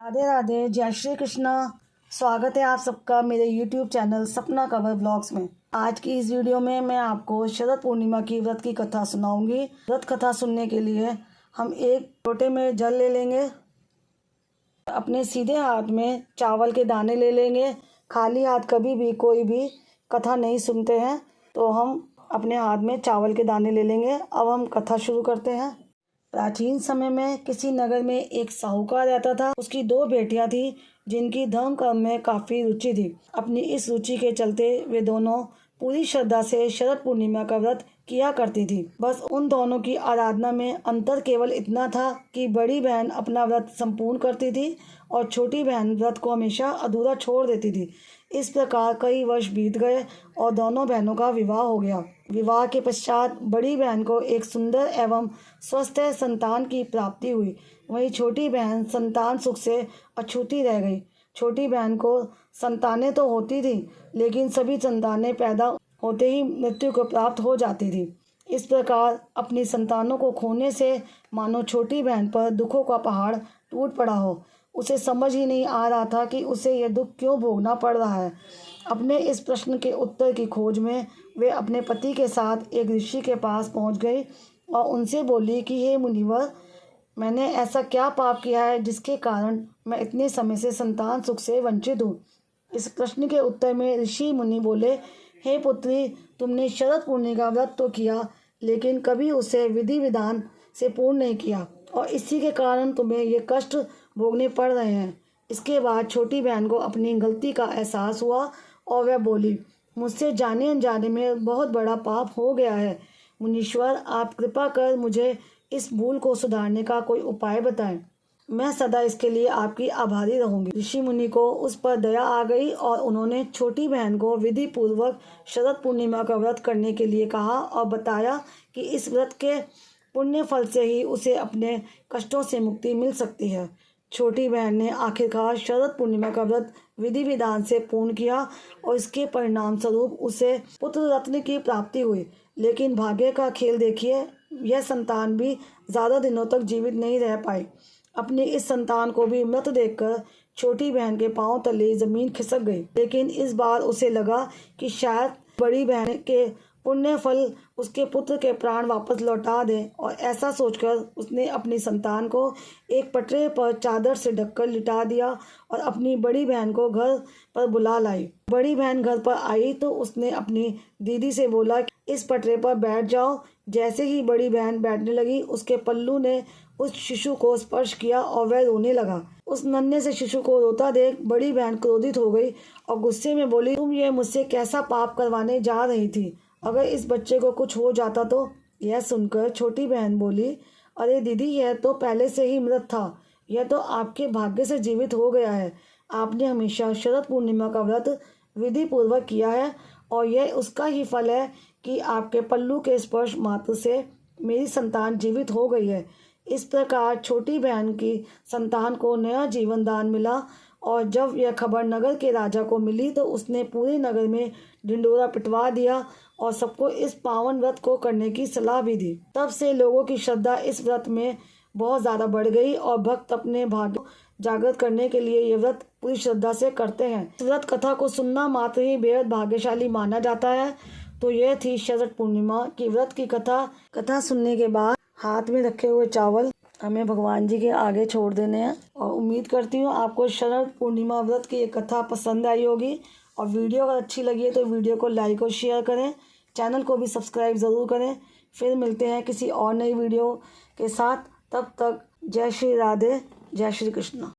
राधे राधे, जय श्री कृष्णा। स्वागत है आप सबका मेरे YouTube चैनल सपना कवर ब्लॉग्स में। आज की इस वीडियो में मैं आपको शरद पूर्णिमा की व्रत की कथा सुनाऊंगी। व्रत कथा सुनने के लिए हम एक लोटे में जल ले लेंगे, अपने सीधे हाथ में चावल के दाने ले लेंगे। खाली हाथ कभी भी कोई भी कथा नहीं सुनते हैं, तो हम अपने हाथ में चावल के दाने ले लेंगे। अब हम कथा शुरू करते हैं। प्राचीन समय में किसी नगर में एक साहूकार रहता था। उसकी दो बेटियां थी जिनकी धर्म कर्म में काफ़ी रुचि थी। अपनी इस रुचि के चलते वे दोनों पूरी श्रद्धा से शरद पूर्णिमा का व्रत किया करती थी। बस उन दोनों की आराधना में अंतर केवल इतना था कि बड़ी बहन अपना व्रत संपूर्ण करती थी और छोटी बहन व्रत को हमेशा अधूरा छोड़ देती थी। इस प्रकार कई वर्ष बीत गए और दोनों बहनों का विवाह हो गया। विवाह के पश्चात बड़ी बहन को एक सुंदर एवं स्वस्थ संतान की प्राप्ति हुई। वहीं छोटी बहन संतान सुख से अछूती रह गई। छोटी बहन को संतानें तो होती थी, लेकिन सभी संतानें पैदा होते ही मृत्यु को प्राप्त हो जाती थी। इस प्रकार अपनी संतानों को खोने से मानो छोटी बहन पर दुखों का पहाड़ टूट पड़ा हो। उसे समझ ही नहीं आ रहा था कि उसे यह दुख क्यों भोगना पड़ रहा है। अपने इस प्रश्न के उत्तर की खोज में वे अपने पति के साथ एक ऋषि के पास पहुंच गई और उनसे बोली कि हे मुनिवर, मैंने ऐसा क्या पाप किया है जिसके कारण मैं इतने समय से संतान सुख से वंचित हूँ। इस प्रश्न के उत्तर में ऋषि मुनि बोले, हे पुत्री, तुमने शरद पूर्णिमा का व्रत तो किया, लेकिन कभी उसे विधि विधान से पूर्ण नहीं किया और इसी के कारण तुम्हें ये कष्ट भोगने पड़ रहे हैं। इसके बाद छोटी बहन को अपनी गलती का एहसास हुआ और वह बोली, मुझसे जाने अनजाने में बहुत बड़ा पाप हो गया है। मुनीश्वर, आप कृपा कर मुझे इस भूल को सुधारने का कोई उपाय बताएं। मैं सदा इसके लिए आपकी आभारी रहूंगी। ऋषि मुनि को उस पर दया आ गई और उन्होंने छोटी बहन को विधि पूर्वक शरद पूर्णिमा का व्रत करने के लिए कहा और बताया कि इस व्रत के पुण्य फल से ही उसे अपने कष्टों से मुक्ति मिल सकती है। छोटी बहन ने आखिरकार शरद पूर्णिमा का व्रत विधि विधान से पूर्ण किया और इसके परिणाम स्वरूप उसे पुत्र रत्न की प्राप्ति हुई। लेकिन भाग्य का खेल देखिए, यह संतान भी ज़्यादा दिनों तक जीवित नहीं रह पाई। अपनी इस संतान को भी मृत देखकर छोटी बहन के पांव तले जमीन खिसक गई। लेकिन इस बार उसे लगा कि शायद बड़ी बहन के पुण्य फल उसके पुत्र के प्राण वापस लौटा दें, और ऐसा सोचकर उसने अपनी संतान को एक पटरे पर चादर से ढककर लिटा दिया और अपनी बड़ी बहन को घर पर बुला लाई। बड़ी बहन घर पर आई तो उसने अपनी दीदी से बोला कि इस पटरे पर बैठ जाओ। जैसे ही बड़ी बहन बैठने लगी, उसके पल्लू ने उस शिशु को स्पर्श किया और वह रोने लगा। उस नन्हे से शिशु को रोता देख बड़ी बहन क्रोधित हो गई और गुस्से में बोली, तुम ये मुझसे कैसा पाप करवाने जा रही थी? अगर इस बच्चे को कुछ हो जाता तो? यह सुनकर छोटी बहन बोली, अरे दीदी, यह तो पहले से ही मृत था। यह तो आपके भाग्य से जीवित हो गया है। आपने हमेशा शरद पूर्णिमा का व्रत विधि पूर्वक किया है और यह उसका ही फल है कि आपके पल्लू के स्पर्श मात्र से मेरी संतान जीवित हो गई है। इस प्रकार छोटी बहन की संतान को नया जीवन दान मिला और जब यह खबर नगर के राजा को मिली तो उसने पूरे नगर में ढिंडोरा पिटवा दिया और सबको इस पावन व्रत को करने की सलाह भी दी। तब से लोगों की श्रद्धा इस व्रत में बहुत ज़्यादा बढ़ गई और भक्त अपने भाग्य जागृत करने के लिए ये व्रत पूरी श्रद्धा से करते हैं। इस व्रत कथा को सुनना मात्र ही बेहद भाग्यशाली माना जाता है। तो यह थी शरद पूर्णिमा की व्रत की कथा। कथा सुनने के बाद हाथ में रखे हुए चावल हमें भगवान जी के आगे छोड़ देने हैं और उम्मीद करती हूँ आपको शरद पूर्णिमा व्रत की ये कथा पसंद आई होगी। और वीडियो अगर अच्छी लगी है तो वीडियो को लाइक और शेयर करें, चैनल को भी सब्सक्राइब ज़रूर करें। फिर मिलते हैं किसी और नई वीडियो के साथ। तब तक जय श्री राधे, जय श्री कृष्ण।